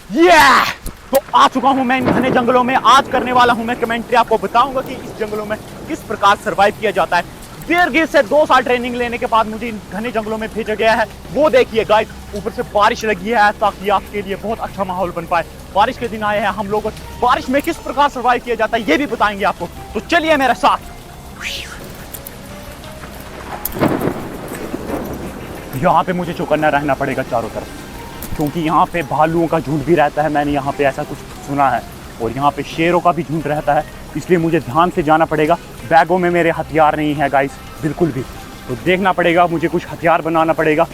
तो आ चुका हूं मैं इन घने जंगलों में। आज करने वाला हूं मैं कमेंट्री, आपको बताऊंगा कि इस जंगलों में किस प्रकार सर्वाइव किया जाता है। बेयर ग्रिल्स से 2 साल ट्रेनिंग लेने के बाद मुझे इन घने जंगलों में भेजा गया है। वो देखिए गाइस, ऊपर से बारिश लगी है ताकि आपके लिए बहुत अच्छा माहौल बन पाए। बारिश के दिन आए हैं हम लोग, बारिश में किस प्रकार सर्वाइव किया जाता है ये भी बताएंगे आपको। तो चलिए मेरे साथ। यहाँ पे मुझे चौकन्ना रहना पड़ेगा चारों तरफ, क्योंकि यहाँ पे भालुओं का झुंड भी रहता है। मैंने यहाँ पे ऐसा कुछ सुना है, और यहाँ पे शेरों का भी झुंड रहता है, इसलिए मुझे ध्यान से जाना पड़ेगा। बैगों में मेरे हथियार नहीं है गाइस, बिल्कुल भी। तो देखना पड़ेगा, मुझे कुछ हथियार बनाना पड़ेगा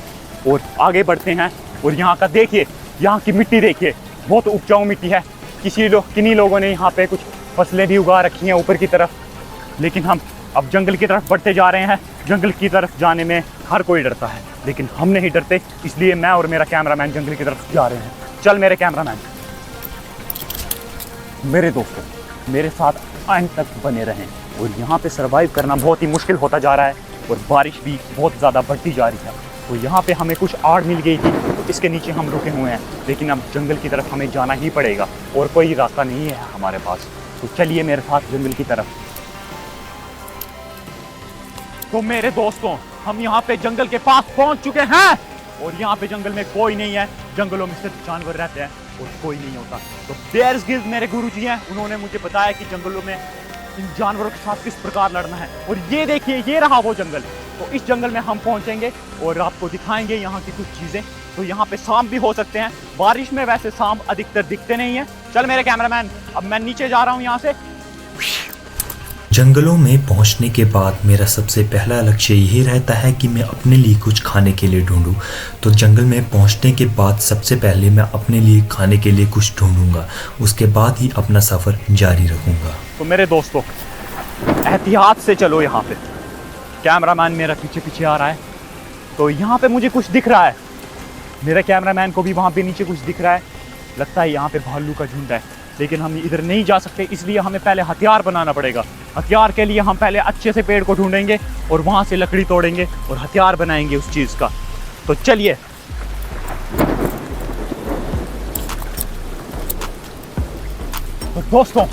और आगे बढ़ते हैं। और यहाँ का देखिए, यहाँ की मिट्टी देखिए, बहुत उपजाऊ मिट्टी है। किन्हीं लोगों ने यहाँ पे कुछ फसलें भी उगा रखी हैं ऊपर की तरफ। लेकिन हम अब जंगल की तरफ बढ़ते जा रहे हैं। जंगल की तरफ जाने में हर कोई डरता है, लेकिन हम नहीं डरते, इसलिए मैं और मेरा कैमरामैन जंगल की तरफ जा रहे हैं। चल मेरे कैमरामैन। मेरे दोस्तों, मेरे साथ अंत तक बने रहें। और यहाँ पे सरवाइव करना बहुत ही मुश्किल होता जा रहा है, और बारिश भी बहुत ज़्यादा बढ़ती जा रही है। तो यहाँ पे हमें कुछ आड़ मिल गई थी, तो इसके नीचे हम रुके हुए हैं। लेकिन अब जंगल की तरफ हमें जाना ही पड़ेगा, और कोई रास्ता नहीं है हमारे पास। तो चलिए मेरे साथ जंगल की तरफ। तो मेरे दोस्तों, हम यहाँ पे जंगल के पास पहुँच चुके हैं, और यहाँ पे जंगल में कोई नहीं है। जंगलों में सिर्फ जानवर रहते हैं और कोई नहीं होता। तो बेयर ग्रिल्स मेरे गुरुजी हैं, उन्होंने मुझे बताया कि जंगलों में इन जानवरों के साथ किस प्रकार लड़ना है। और ये देखिए, ये रहा वो जंगल। तो इस जंगल में हम पहुंचेंगे और आपको दिखाएंगे यहाँ की कुछ चीजें। तो यहाँ पे सांप भी हो सकते हैं। बारिश में वैसे सांप अधिकतर दिखते नहीं है। चल मेरे कैमरामैन, अब मैं नीचे जा रहा हूँ यहाँ से। जंगलों में पहुंचने के बाद मेरा सबसे पहला लक्ष्य यही रहता है कि मैं अपने लिए कुछ खाने के लिए ढूंढूं। तो जंगल में पहुंचने के बाद सबसे पहले मैं अपने लिए खाने के लिए कुछ ढूंढूंगा, उसके बाद ही अपना सफ़र जारी रखूंगा। तो मेरे दोस्तों, एहतियात से चलो। यहाँ पे कैमरामैन मेरा पीछे पीछे आ रहा है। तो यहाँ पे मुझे कुछ दिख रहा है, मेरे कैमरामैन को भी वहाँ पे नीचे कुछ दिख रहा है। लगता है यहाँ पे भालू का झुंड है, लेकिन हम इधर नहीं जा सकते, इसलिए हमें पहले हथियार बनाना पड़ेगा। हथियार के लिए हम पहले अच्छे से पेड़ को ढूंढेंगे और वहाँ से लकड़ी तोड़ेंगे और हथियार बनाएंगे उस चीज़ का। तो चलिए। तो दोस्तों,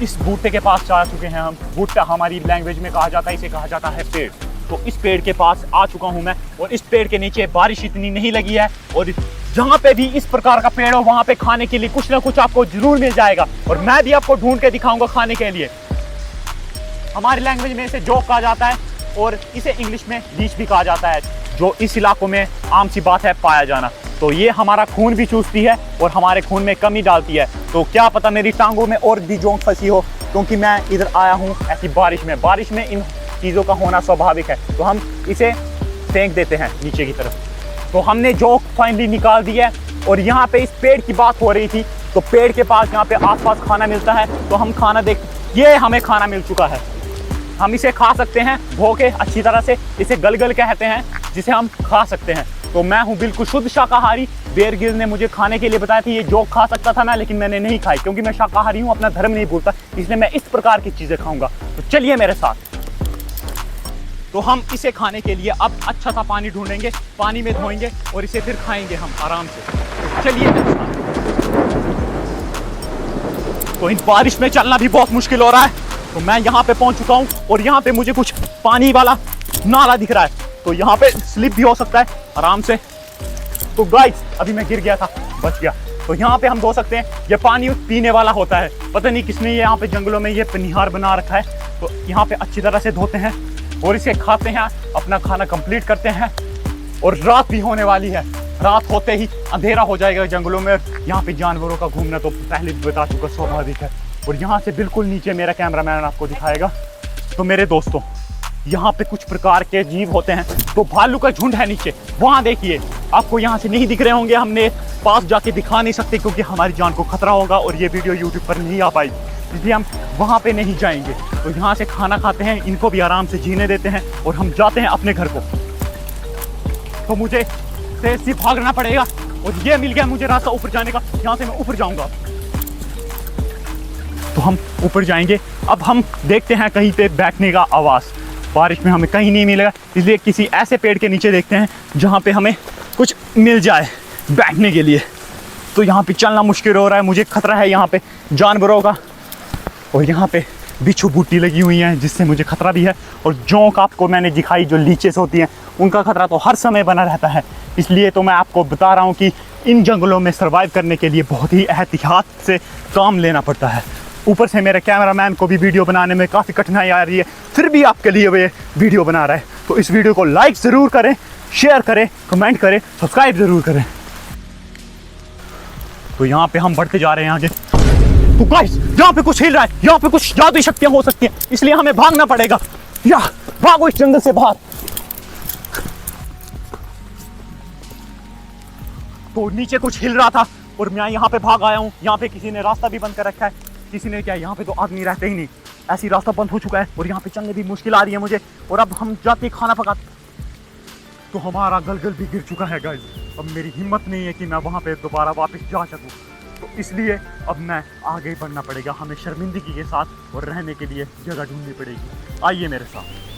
इस बूटे के पास आ चुके हैं हम। बूटा हमारी लैंग्वेज में कहा जाता है, इसे कहा जाता है पेड़। तो इस पेड़ के पास आ चुका हूँ मैं, और इस पेड़ के नीचे बारिश इतनी नहीं लगी है, और जहाँ पे भी इस प्रकार का पेड़ हो वहाँ पे खाने के लिए कुछ ना कुछ आपको जरूर मिल जाएगा। और मैं भी आपको ढूंढ के दिखाऊंगा खाने के लिए। हमारी लैंग्वेज में इसे जोक कहा जाता है, और इसे इंग्लिश में लीच भी कहा जाता है, जो इस इलाकों में आम सी बात है पाया जाना। तो ये हमारा खून भी चूसती है और हमारे खून में कमी डालती है। तो क्या पता मेरी टांगों में और भी जोंक फंसी हो, क्योंकि मैं इधर आया हूँ ऐसी बारिश में। बारिश में इन चीज़ों का होना स्वाभाविक है। तो हम इसे फेंक देते हैं नीचे की तरफ। तो हमने जोक फाइनली निकाल दिया है। और यहाँ पे इस पेड़ की बात हो रही थी, तो पेड़ के पास यहाँ पे आसपास खाना मिलता है, तो हम खाना देख, ये हमें खाना मिल चुका है। हम इसे खा सकते हैं धो के अच्छी तरह से। इसे गलगल कहते हैं, जिसे हम खा सकते हैं। तो मैं हूँ बिल्कुल शुद्ध शाकाहारी। बेयर ग्रिल्स ने मुझे खाने के लिए बताया था, ये जोक खा सकता था मैं, लेकिन मैंने नहीं खाई, क्योंकि मैं शाकाहारी हूँ, अपना धर्म नहीं भूलता, इसलिए मैं इस प्रकार की चीज़ें खाऊंगा। तो चलिए मेरे साथ। तो हम इसे खाने के लिए अब अच्छा सा पानी ढूंढेंगे, पानी में धोएंगे और इसे फिर खाएंगे हम आराम से। तो चलिए मेरे साथ। तो इन बारिश में चलना भी बहुत मुश्किल हो रहा है। तो मैं यहाँ पे पहुँच चुका हूँ, और यहाँ पे मुझे कुछ पानी वाला नाला दिख रहा है, तो यहाँ पे स्लिप भी हो सकता है आराम से। तो गाइस, अभी मैं गिर गया था, बच गया। तो यहाँ पे हम धो सकते हैं। ये पानी पीने वाला होता है, पता नहीं किसने यहाँ पे जंगलों में ये पनिहार बना रखा है। तो यहाँ पे अच्छी तरह से धोते हैं और इसे खाते हैं, अपना खाना कंप्लीट करते हैं। और रात भी होने वाली है, रात होते ही अंधेरा हो जाएगा जंगलों में। यहाँ पे जानवरों का घूमना तो पहले बता चुका स्वाभाविक है। और यहाँ से बिल्कुल नीचे मेरा कैमरामैन आपको दिखाएगा। तो मेरे दोस्तों, यहाँ पे कुछ प्रकार के जीव होते हैं। तो भालू का झुंड है नीचे, वहाँ देखिए, आपको यहाँ से नहीं दिख रहे होंगे, हमने पास जाके दिखा नहीं सकते क्योंकि हमारी जान को खतरा होगा और ये वीडियो यूट्यूब पर नहीं आ पाई, इसलिए हम वहाँ पे नहीं जाएंगे। तो यहाँ से खाना खाते हैं, इनको भी आराम से जीने देते हैं और हम जाते हैं अपने घर को। तो मुझे तेज से भागना पड़ेगा, और ये मिल गया मुझे रास्ता ऊपर जाने का, यहाँ से मैं ऊपर जाऊँगा। तो हम ऊपर जाएंगे। अब हम देखते हैं कहीं पे बैठने का आवास। बारिश में हमें कहीं नहीं मिलेगा, इसलिए किसी ऐसे पेड़ के नीचे देखते हैं जहाँ पे हमें कुछ मिल जाए बैठने के लिए। तो यहाँ पे चलना मुश्किल हो रहा है, मुझे खतरा है यहाँ पे जानवरों का। और यहाँ पे बिच्छू बूटी लगी हुई हैं जिससे मुझे खतरा भी है। और जोंक आपको मैंने दिखाई जो लीचेस होती हैं उनका खतरा तो हर समय बना रहता है। इसलिए तो मैं आपको बता रहा हूँ कि इन जंगलों में सर्वाइव करने के लिए बहुत ही एहतियात से काम लेना पड़ता है। ऊपर से मेरे कैमरामैन को भी वीडियो बनाने में काफ़ी कठिनाई आ रही है, फिर भी आपके लिए वे वीडियो बना रहा है। तो इस वीडियो को लाइक ज़रूर करें, शेयर करें, कमेंट करें, सब्सक्राइब ज़रूर करें। तो यहाँ पे हम बढ़ते जा रहे हैं आगे। तो गाइस यहाँ पे कुछ हिल रहा है, यहाँ पे कुछ जादुई शक्तियाँ हो सकती हैं, इसलिए हमें भागना पड़ेगा। या भागो इस जंगल से बाहर। तो नीचे कुछ हिल रहा था और मैं यहाँ पे भाग आया हूँ। यहाँ पे किसी ने रास्ता भी बंद कर रखा है। किसी ने क्या, यहाँ पे तो आदमी रहते ही नहीं, ऐसी रास्ता बंद हो चुका है और यहाँ पे चलने भी मुश्किल आ रही है मुझे। और अब हम जाते खाना पकाते, तो हमारा गलगल भी गिर चुका है गाइस। अब मेरी हिम्मत नहीं है कि मैं वहाँ पे दोबारा वापस जा सकूँ, तो इसलिए अब मैं आगे बढ़ना पड़ेगा। हमें शर्मिंदगी के साथ और रहने के लिए जगह ढूंढनी पड़ेगी। आइए मेरे साथ।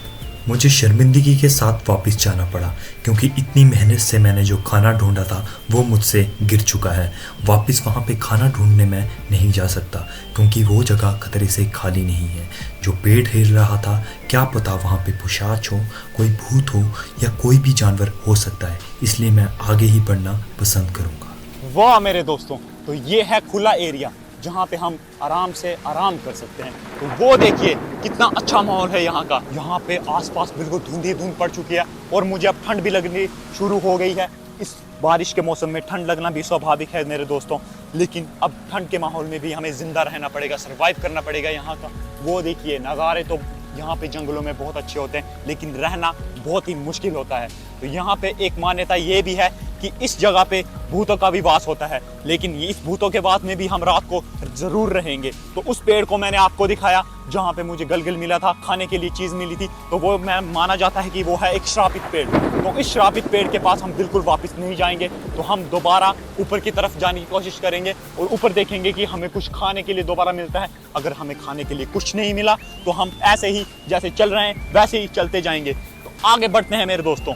मुझे शर्मिंदगी के साथ वापस जाना पड़ा क्योंकि इतनी मेहनत से मैंने जो खाना ढूंढा था वो मुझसे गिर चुका है। वापस वहाँ पे खाना ढूंढने में नहीं जा सकता क्योंकि वो जगह खतरे से खाली नहीं है। जो पेड़ हिल रहा था, क्या पता वहाँ पे पिशाच हो, कोई भूत हो या कोई भी जानवर हो सकता है, इसलिए मैं आगे ही बढ़ना पसंद करूँगा। वाह मेरे दोस्तों, तो ये है खुला एरिया जहाँ पे हम आराम से आराम कर सकते हैं। तो वो देखिए कितना अच्छा माहौल है यहाँ का। यहाँ पे आसपास बिल्कुल धुंध ही धुंध पड़ चुकी है और मुझे अब ठंड भी लगनी शुरू हो गई है। इस बारिश के मौसम में ठंड लगना भी स्वाभाविक है मेरे दोस्तों, लेकिन अब ठंड के माहौल में भी हमें जिंदा रहना पड़ेगा, सर्वाइव करना पड़ेगा यहाँ का। वो देखिए नज़ारे तो यहाँ पे जंगलों में बहुत अच्छे होते हैं, लेकिन रहना बहुत ही मुश्किल होता है। तो यहाँ पे एक मान्यता ये भी है कि इस जगह पे भूतों का भी वास होता है, लेकिन इस भूतों के वास में भी हम रात को ज़रूर रहेंगे। तो उस पेड़ को मैंने आपको दिखाया जहाँ पे मुझे गलगल मिला था, खाने के लिए चीज़ मिली थी, तो वो मैं माना जाता है कि वो है एक श्रापित पेड़। तो इस श्रापित पेड़ के पास हम बिल्कुल वापस नहीं जाएंगे। तो हम दोबारा ऊपर की तरफ जाने की कोशिश करेंगे और ऊपर देखेंगे कि हमें कुछ खाने के लिए दोबारा मिलता है। अगर हमें खाने के लिए कुछ नहीं मिला तो हम ऐसे ही जैसे चल रहे हैं वैसे ही चलते जाएंगे। तो आगे बढ़ते हैं मेरे दोस्तों।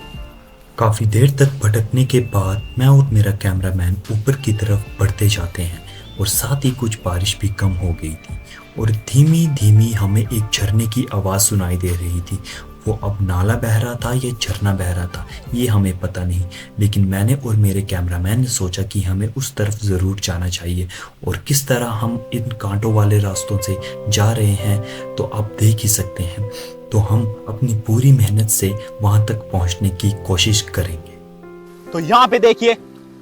काफ़ी देर तक भटकने के बाद मैं और मेरा कैमरामैन ऊपर की तरफ बढ़ते जाते हैं और साथ ही कुछ बारिश भी कम हो गई थी और धीमी धीमी हमें एक झरने की आवाज़ सुनाई दे रही थी। वो अब नाला बह रहा था या झरना बह रहा था ये हमें पता नहीं, लेकिन मैंने और मेरे कैमरामैन ने सोचा कि हमें उस तरफ ज़रूर जाना चाहिए। और किस तरह हम इन कांटों वाले रास्तों से जा रहे हैं तो आप देख ही सकते हैं। तो हम अपनी पूरी मेहनत से वहां तक पहुंचने की कोशिश करेंगे। तो यहाँ पे देखिए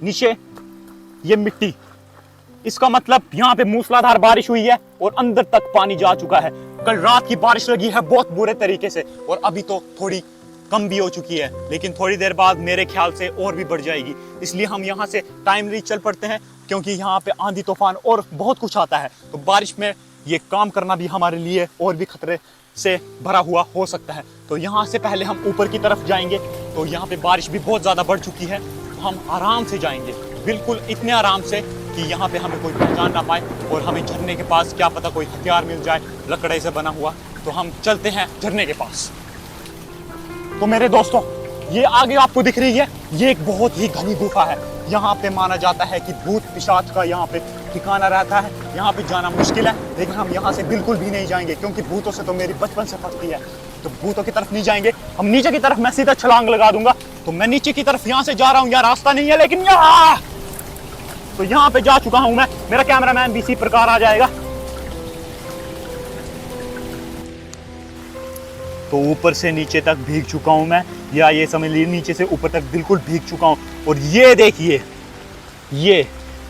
नीचे ये मिट्टी, इसका मतलब यहाँ पे मूसलाधार बारिश हुई है और अंदर तक पानी जा चुका है। कल रात की बारिश लगी है बहुत बुरे तरीके से और अभी तो थोड़ी कम भी हो चुकी है, लेकिन थोड़ी देर बाद मेरे ख्याल से और भी बढ़ जाएगी। इसलिए हम यहाँ से टाइमली चल पड़ते हैं क्योंकि यहाँ पे आंधी तूफान और बहुत कुछ आता है। तो बारिश में ये काम करना भी हमारे लिए और भी खतरे से भरा हुआ हो सकता है। तो यहाँ से पहले हम ऊपर की तरफ जाएंगे। तो यहाँ पे बारिश भी बहुत ज़्यादा बढ़ चुकी है, तो हम आराम से जाएंगे, बिल्कुल इतने आराम से कि यहाँ पे हमें कोई पहचान ना पाए और हमें झरने के पास क्या पता कोई हथियार मिल जाए लकड़े से बना हुआ। तो हम चलते हैं झरने के पास। तो मेरे दोस्तों ये आगे आपको दिख रही है, ये एक बहुत ही घनी गुफा है। यहाँ पे माना जाता है कि भूत पिशाच का यहाँ पे ठिकाना रहता है। यहाँ पे जाना मुश्किल है, लेकिन हम यहाँ से बिल्कुल भी नहीं जाएंगे क्योंकि भूतों से तो मेरी बचपन से पकती है। तो भूतों की तरफ नहीं जाएंगे हम, नीचे की तरफ मैं सीधा छलांग लगा दूंगा। तो मैं नीचे की तरफ यहाँ से जा रहा हूँ, यहाँ रास्ता नहीं है लेकिन यहाँ, तो यहाँ पे जा चुका हूँ मैं। मेरा कैमरामैन भी इसी प्रकार आ जाएगा। तो ऊपर से नीचे तक भीग चुका हूँ मैं, या ये समझ लीजिए नीचे से ऊपर तक बिल्कुल भीग चुका हूँ। और ये देखिए ये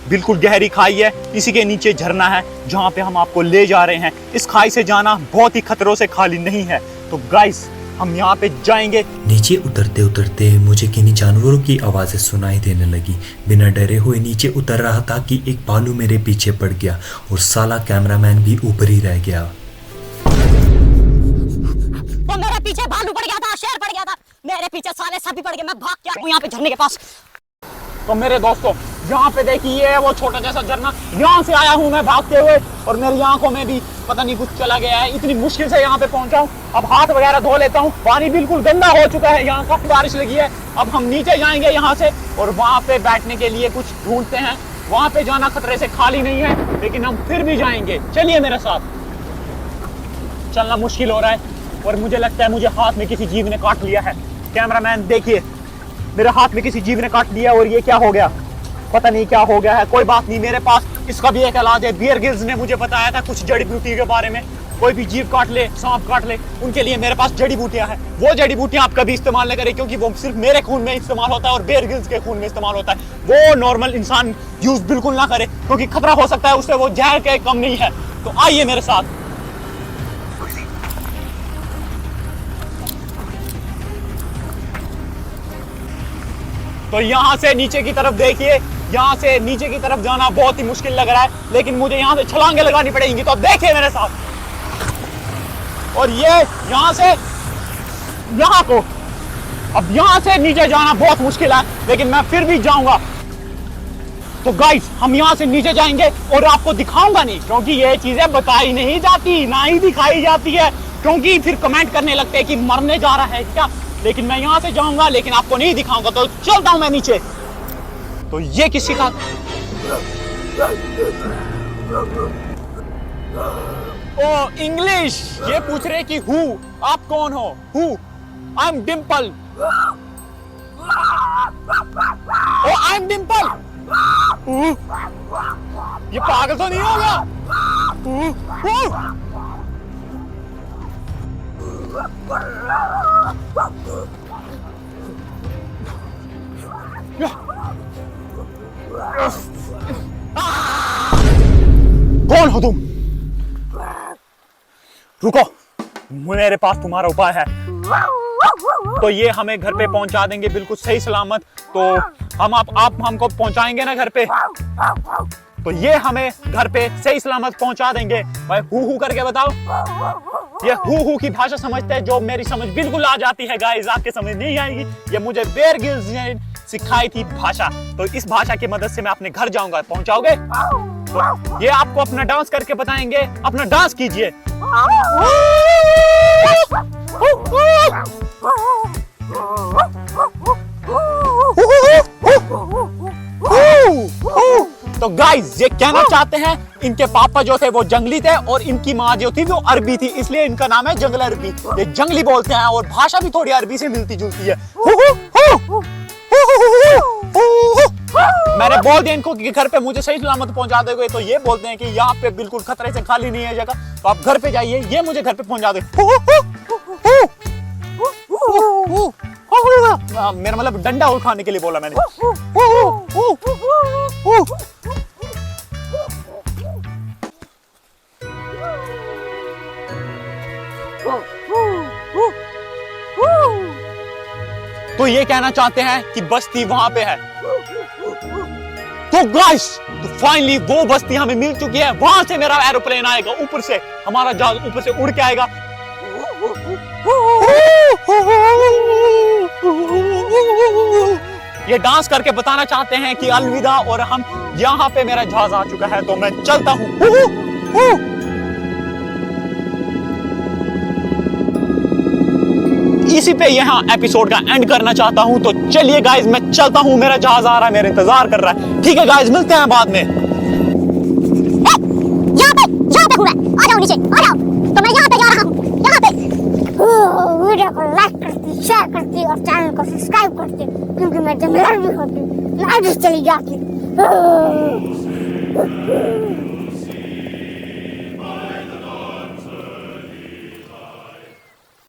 बिल्कुल गहरी खाई है, इसी के नीचे झरना है जहाँ पे हम आपको ले जा रहे हैं। इस खाई से जाना बहुत ही खतरों से खाली नहीं है। तो गाइस हम यहाँ पे जाएंगे। नीचे उतरते उतरते मुझे किन्हीं जानवरों की आवाज़ें सुनाई देने लगी। बिना डरे हुए नीचे उतर रहा था कि एक भालू मेरे पीछे पड़ गया और साला कैमरामैन भी ऊपर ही रह गया। तो मेरे पीछे भालू पड़ गया था, शेर पड़ गया था, मेरे पीछे साले सभी पड़ गए। मैं भाग के आया यहाँ पे झरने के पास। तो मेरे दोस्तों यहाँ पे देखिए ये है वो छोटा जैसा झरना, यहाँ से आया हूँ मैं भागते हुए और मेरी आंखों में भी पता नहीं कुछ चला गया है। इतनी मुश्किल से यहाँ पे पहुंचा हूँ। अब हाथ वगैरह धो लेता हूँ, पानी बिल्कुल गंदा हो चुका है, यहाँ काफी बारिश लगी है। अब हम नीचे जाएंगे यहाँ से और वहाँ पे बैठने के लिए कुछ ढूंढते हैं वहां पे जाना खतरे से खाली नहीं है, लेकिन हम फिर भी जाएंगे। चलिए मेरे साथ। चलना मुश्किल हो रहा है और मुझे लगता है मुझे हाथ में किसी जीव ने काट लिया है। कैमरामैन देखिए, मेरे हाथ में किसी जीव ने काट लिया और ये क्या हो गया, पता नहीं क्या हो गया है। कोई बात नहीं, मेरे पास इसका भी एक इलाज है। बियर गिल्स ने मुझे बताया था कुछ जड़ी बूटी के बारे में। कोई भी जीव काट ले, सांप काट ले, उनके लिए मेरे पास जड़ी बूटियां हैं। वो जड़ी बूटियां आप कभी इस्तेमाल न करें, क्योंकि वो सिर्फ मेरे खून में इस्तेमाल होता है और बियर गिल्स के खून में इस्तेमाल होता है। वो नॉर्मल इंसान यूज बिल्कुल ना करे, क्योंकि खतरा हो सकता है उससे, वो जहर के कम नहीं है। तो आइए मेरे साथ। तो यहाँ से नीचे की तरफ देखिए, यहाँ से नीचे की तरफ जाना बहुत ही मुश्किल लग रहा है, लेकिन मुझे यहाँ से छलांगे लगानी पड़ेंगी। तो अब देखिए मेरे साथ। और ये यहाँ से यहाँ को, अब यहाँ से नीचे जाना बहुत मुश्किल है, लेकिन मैं फिर भी जाऊंगा। तो गाइस, हम यहाँ से नीचे जाएंगे और आपको दिखाऊंगा नहीं, क्योंकि ये चीजें बताई नहीं जाती, ना ही दिखाई जाती है, क्योंकि फिर कमेंट करने लगते हैं कि मरने जा रहा है क्या। लेकिन मैं यहाँ से जाऊंगा, लेकिन आपको नहीं दिखाऊंगा। तो चलता हूं मैं नीचे। तो ये किसी का ओ इंग्लिश, ये पूछ रहे कि हु, आप कौन हो? Who, I am Dimple. Oh I am Dimple. ये पागल तो नहीं होगा? कौन हो तुम? रुको, मेरे पास तुम्हारा उपाय है। तो ये हमें घर पे पहुंचा देंगे बिल्कुल सही सलामत। तो आप हमको पहुंचाएंगे ना घर पे? तो ये हमें घर पे सही सलामत पहुंचा देंगे। भाई हु करके बताओ। ये हु की भाषा समझते हैं, जो मेरी समझ बिल्कुल आ जाती है गाइस, आपके समझ नहीं आएगी। ये मुझे बियर गिल्स ने सिखाई थी भाषा। तो इस भाषा की मदद से मैं अपने घर जाऊंगा। पहुंचाओगे? तो ये आपको अपना डांस करके बताएंगे। अपना डांस कीजिए। तो गाइस, ये कहना चाहते हैं इनके पापा जो थे वो जंगली थे और इनकी माँ जो थी वो अरबी थी, इसलिए इनका नाम है जंगल अरबी। ये जंगली बोलते हैं और भाषा भी थोड़ी अरबी से मिलती जुलती है। मैंने बोल दिया इनको कि घर पे मुझे सही सलामत पहुंचा दोगे। तो ये बोलते हैं कि यहाँ पे बिल्कुल खतरे से खाली नहीं है जगह, तो आप घर पे जाइए, ये मुझे घर पे पहुंचा दे। मेरा मतलब डंडा उठाने के लिए बोला मैंने। तो ये कहना चाहते हैं कि बस्ती वहां पे है। तो गाइस, तो फाइनली वो बस्ती हमें मिल चुकी है। वहां से मेरा एरोप्लेन आएगा, ऊपर से हमारा जहाज ऊपर से उड़ के आएगा। ये डांस करके बताना चाहते हैं कि अलविदा, और हम यहाँ पे मेरा जहाज आ चुका है। तो मैं चलता हूँ। इसी पे यहाँ एपिसोड का एंड करना चाहता हूँ। तो चलिए गाइस, मैं चलता हूँ, मेरा जहाज आ रहा है, मेरा इंतजार कर रहा है। ठीक है गाइस, मिलते हैं बाद में। यहाँ पे हूँ मैं, आ जाओ नीचे, आ जाओ। तो मैं यहाँ पे जा रहा हूँ, यहाँ पे। वीडियो को लाइक करती, शेयर करती और चैनल को सब्सक्राइब करती, क्योंकि मैं जंगल भी होती, मैं भी चली जाती।